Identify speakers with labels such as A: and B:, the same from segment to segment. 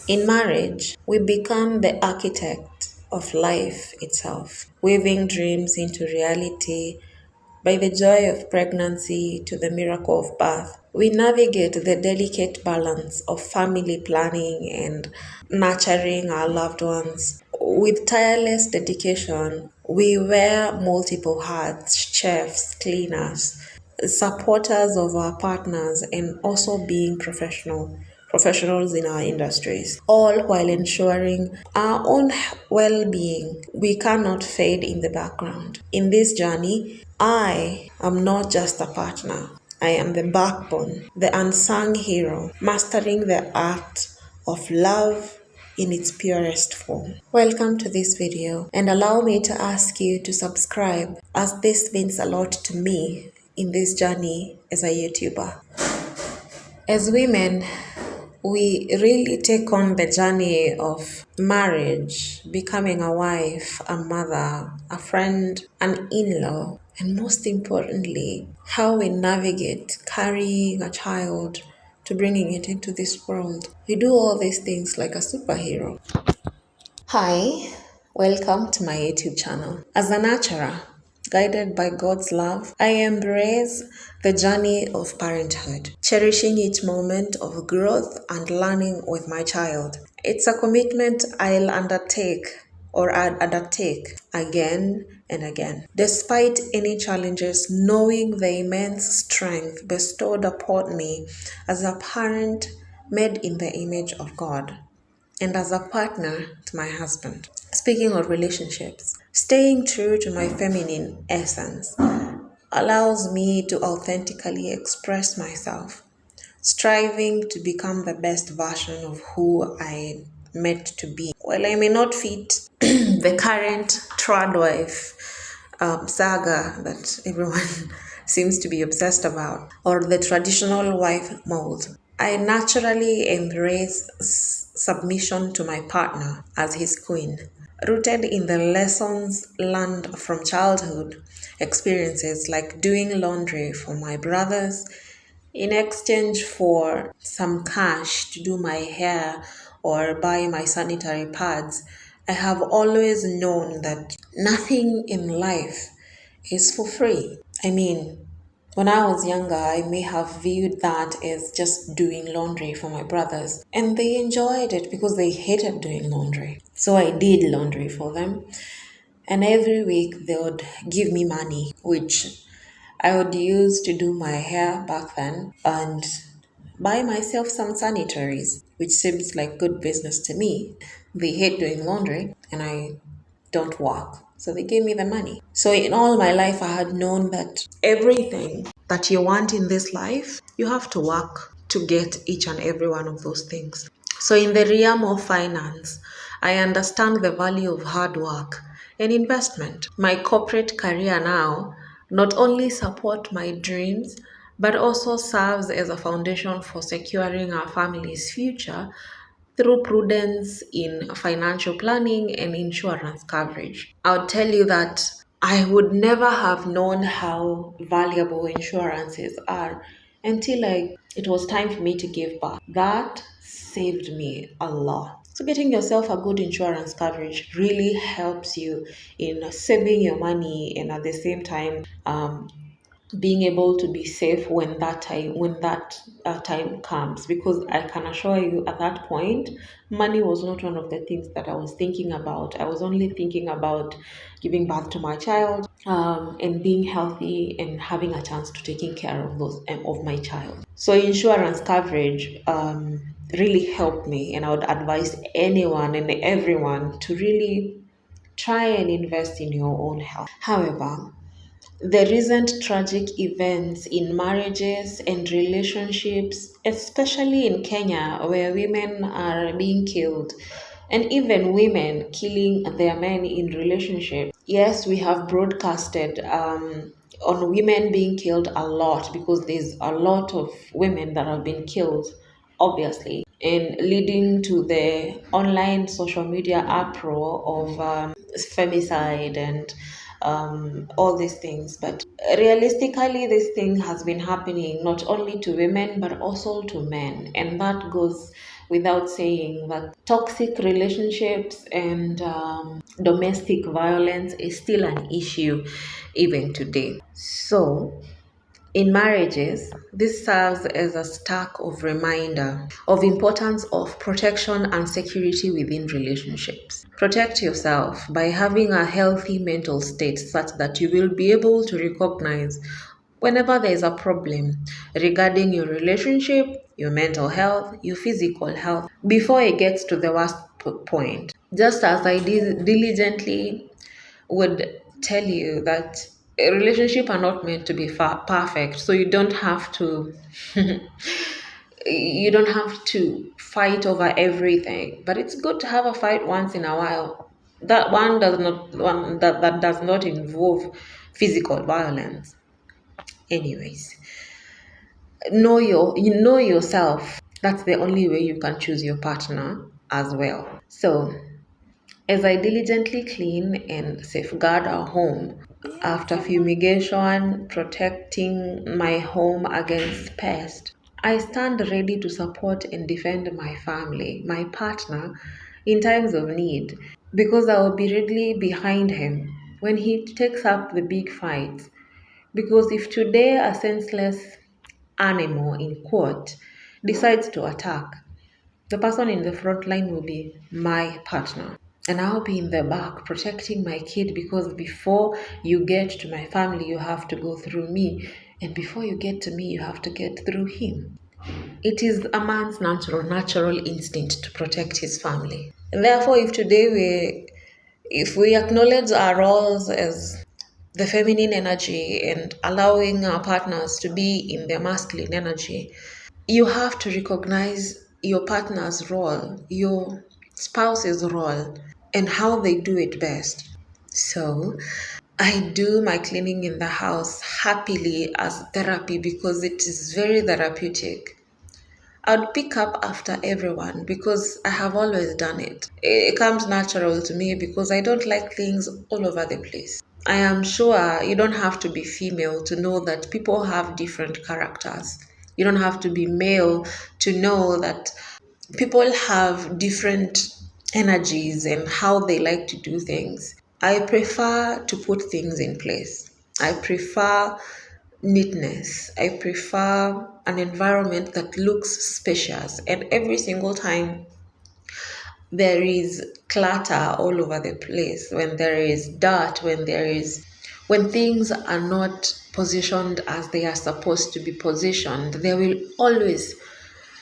A: In marriage, we become the architect of life itself, weaving dreams into reality by the joy of pregnancy to the miracle of birth. We navigate the delicate balance of family planning and nurturing our loved ones. With tireless dedication, we wear multiple hats: chefs, cleaners, supporters of our partners, and also being professionals in our industries, all while ensuring our own well-being. We cannot fade in the background. In this journey, I am not just a partner. I am the backbone, the unsung hero, mastering the art of love in its purest form. Welcome to this video, and allow me to ask you to subscribe, as this means a lot to me in this journey as a YouTuber. As women, we really take on the journey of marriage, becoming a wife, a mother, a friend, an in-law, and most importantly, how we navigate carrying a child to bringing it into this world. We do all these things like a superhero. Hi, welcome to my YouTube channel. As a nurturer, guided by God's love, I embrace the journey of parenthood, cherishing each moment of growth and learning with my child. It's a commitment I'll undertake again and again. Despite any challenges, knowing the immense strength bestowed upon me as a parent made in the image of God, and as a partner to my husband. Speaking of relationships, staying true to my feminine essence allows me to authentically express myself, striving to become the best version of who I meant to be. While I may not fit the current trad wife saga that everyone seems to be obsessed about, or the traditional wife mold, I naturally embrace submission to my partner as his queen, rooted in the lessons learned from childhood experiences, like doing laundry for my brothers in exchange for some cash to do my hair or buy my sanitary pads. I have always known that nothing in life is for free. I mean, when I was younger, I may have viewed that as just doing laundry for my brothers, and they enjoyed it because they hated doing laundry. So I did laundry for them, and every week they would give me money, which I would use to do my hair back then and buy myself some sanitaries, which seems like good business to me. They hate doing laundry, and I don't work. So they gave me the money. So in all my life, I had known that everything that you want in this life, you have to work to get each and every one of those things. So in the realm of finance, I understand the value of hard work and investment. My corporate career now not only support my dreams, but also serves as a foundation for securing our family's future through prudence in financial planning and insurance coverage. I'll tell you that I would never have known how valuable insurances are until it was time for me to give birth. That saved me a lot. So getting yourself a good insurance coverage really helps you in saving your money, and at the same time being able to be safe when that time comes, because I can assure you at that point money was not one of the things that I was thinking about. I was only thinking about giving birth to my child, and being healthy and having a chance to taking care of those of my child. So insurance coverage really helped me, and I would advise anyone and everyone to really try and invest in your own health. However, the recent tragic events in marriages and relationships, especially in Kenya, where women are being killed, and even women killing their men in relationships. Yes, we have broadcasted on women being killed a lot, because there's a lot of women that have been killed, obviously, and leading to the online social media uproar of femicide and all these things. But realistically, this thing has been happening not only to women but also to men, and that goes without saying that toxic relationships and domestic violence is still an issue even today. So, in marriages, this serves as a stark of reminder of importance of protection and security within relationships. Protect yourself by having a healthy mental state such that you will be able to recognize whenever there is a problem regarding your relationship, your mental health, your physical health, before it gets to the worst point. Just as I diligently would tell you that a relationship are not meant to be perfect, so you don't have to fight over everything, but it's good to have a fight once in a while. That does not involve physical violence. Anyways, you know yourself. That's the only way you can choose your partner as well. So as I diligently clean and safeguard our home after fumigation, protecting my home against pests, I stand ready to support and defend my family, my partner, in times of need, because I will be readily behind him when he takes up the big fights. Because if today a senseless animal, in quote, decides to attack, the person in the front line will be my partner. And I'll be in the back protecting my kid, because before you get to my family, you have to go through me. And before you get to me, you have to get through him. It is a man's natural instinct to protect his family. And therefore, if we acknowledge our roles as the feminine energy and allowing our partners to be in their masculine energy, you have to recognize your partner's role, your spouse's role, and how they do it best. So, I do my cleaning in the house happily as therapy because it is very therapeutic. I'd pick up after everyone because I have always done it. It comes natural to me because I don't like things all over the place. I am sure you don't have to be female to know that people have different characters. You don't have to be male to know that people have different energies and how they like to do things. I prefer to put things in place. I prefer neatness. I prefer an environment that looks spacious. And every single time there is clutter all over the place, when there is dirt, when things are not positioned as they are supposed to be positioned,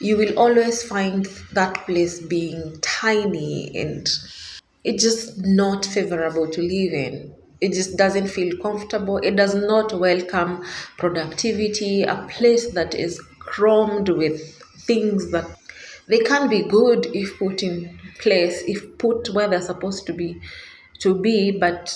A: you will always find that place being tiny and it's just not favorable to live in. It just doesn't feel comfortable. It does not welcome productivity. A place that is crammed with things that they can be good if put in place, if put where they're supposed to be, but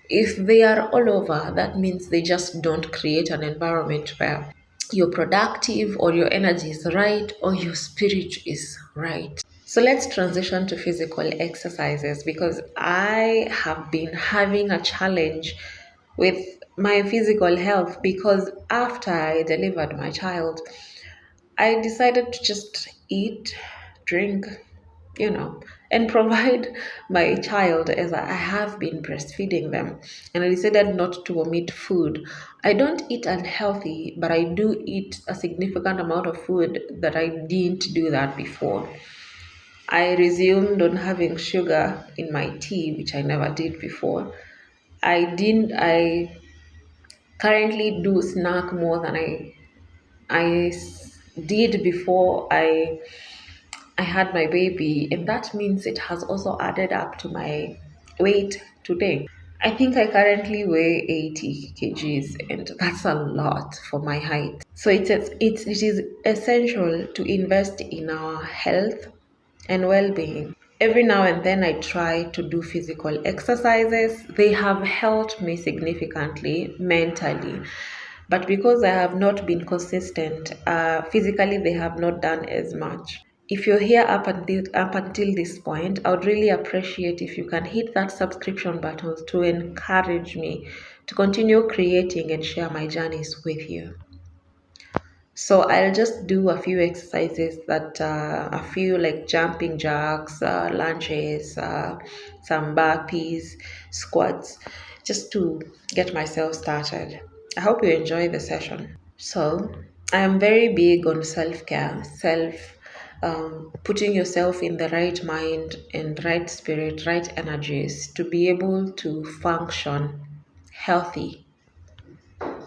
A: if they are all over, that means they just don't create an environment where you're productive or your energy is right or your spirit is right. So let's transition to physical exercises because I have been having a challenge with my physical health because after I delivered my child, I decided to just eat, drink, and provide my child as I have been breastfeeding them. And I decided not to omit food. I don't eat unhealthy, but I do eat a significant amount of food that I didn't do that before. I resumed on having sugar in my tea, which I never did before. I currently do snack more than I did before I had my baby, and that means it has also added up to my weight today. I think I currently weigh 80 kgs, and that's a lot for my height. So it is essential to invest in our health and well-being. Every now and then I try to do physical exercises. They have helped me significantly mentally. But because I have not been consistent, physically they have not done as much. If you're here up until this point, I would really appreciate if you can hit that subscription button to encourage me to continue creating and share my journeys with you. So I'll just do a few exercises that a few like jumping jacks, lunges, some burpees, squats, just to get myself started. I hope you enjoy the session. So I am very big on self-care, putting yourself in the right mind and right spirit, right energies to be able to function healthy,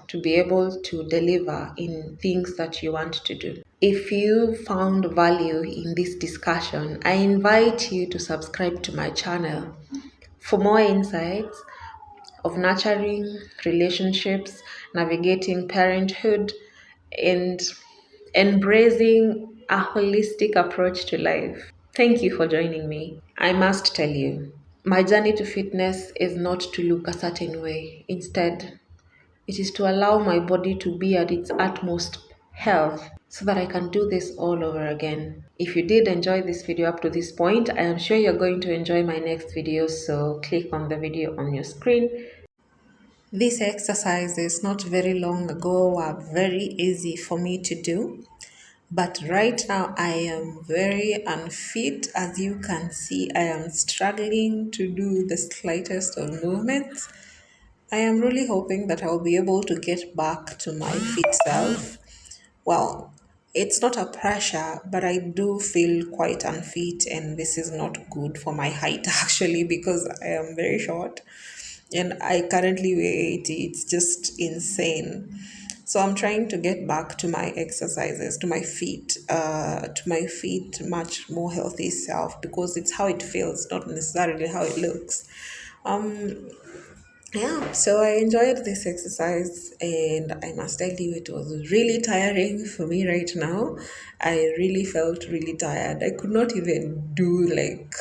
A: to be able to deliver in things that you want to do. If you found value in this discussion, I invite you to subscribe to my channel for more insights of nurturing relationships, navigating parenthood, and embracing a holistic approach to life. Thank you for joining me. I must tell you, my journey to fitness is not to look a certain way. Instead, it is to allow my body to be at its utmost health so that I can do this all over again. If you did enjoy this video up to this point, I am sure you're going to enjoy my next video, so click on the video on your screen. These exercises not very long ago were very easy for me to do, but right now I am very unfit. As you can see, I am struggling to do the slightest of movements. I am really hoping that I'll be able to get back to my fit self. Well, it's not a pressure, but I do feel quite unfit, and this is not good for my height actually, because I am very short and I currently weigh 80. It's just insane. So I'm trying to get back to my exercises, to my feet, much more healthy self, because it's how it feels, not necessarily how it looks. Um, yeah, so I enjoyed this exercise, and I must tell you, it was really tiring for me right now. I really felt really tired. I could not even do like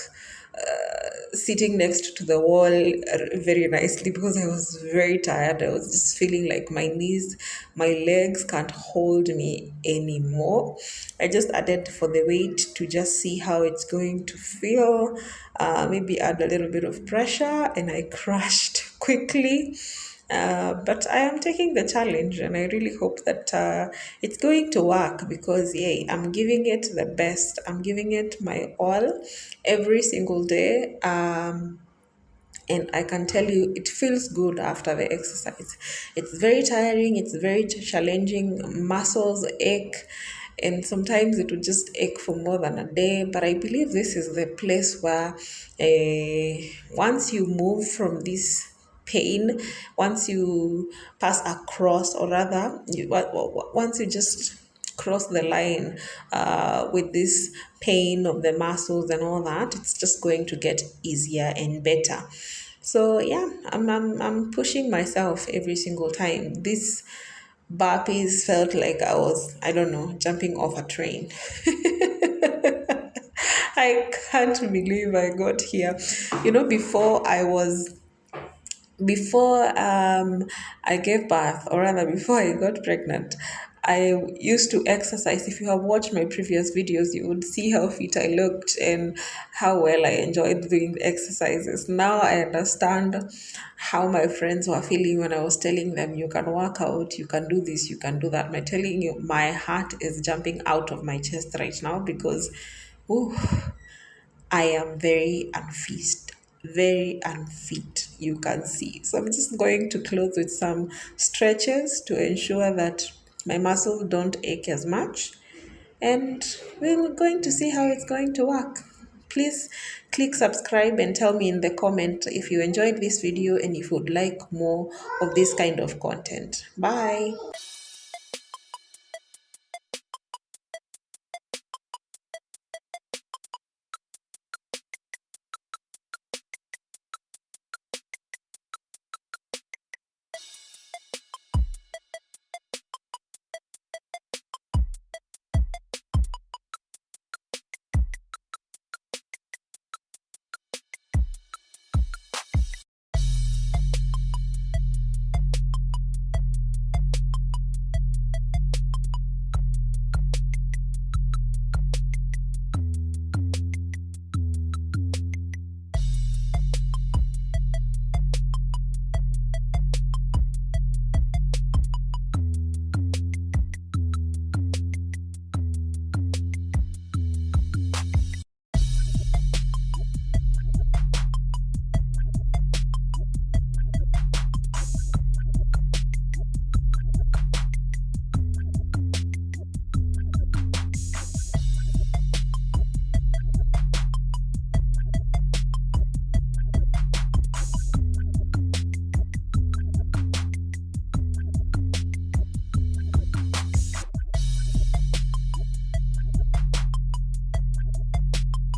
A: sitting next to the wall very nicely because I was very tired. I was just feeling like my knees, my legs can't hold me anymore. I just added for the weight to just see how it's going to feel, maybe add a little bit of pressure, and I crashed quickly. But I am taking the challenge, and I really hope that it's going to work because, yay, I'm giving it the best. I'm giving it my all every single day. And I can tell you, it feels good after the exercise. It's very tiring, it's very challenging, muscles ache, and sometimes it will just ache for more than a day. But I believe this is the place where once you move from this pain, once you pass across, or rather, once you just cross the line with this pain of the muscles and all that, it's just going to get easier and better. So yeah, I'm pushing myself every single time. This burpees felt like I was, I don't know, jumping off a train. I can't believe I got here. You know, before I gave birth, or rather before I got pregnant, I used to exercise. If you have watched my previous videos, you would see how fit I looked and how well I enjoyed doing the exercises. Now I understand how my friends were feeling when I was telling them, you can work out, you can do this, you can do that. I'm telling you, my heart is jumping out of my chest right now because, ooh, I am very unfit, you can see. So I'm just going to close with some stretches to ensure that my muscles don't ache as much. And we're going to see how it's going to work. Please click subscribe and tell me in the comment if you enjoyed this video and if you would like more of this kind of content. Bye.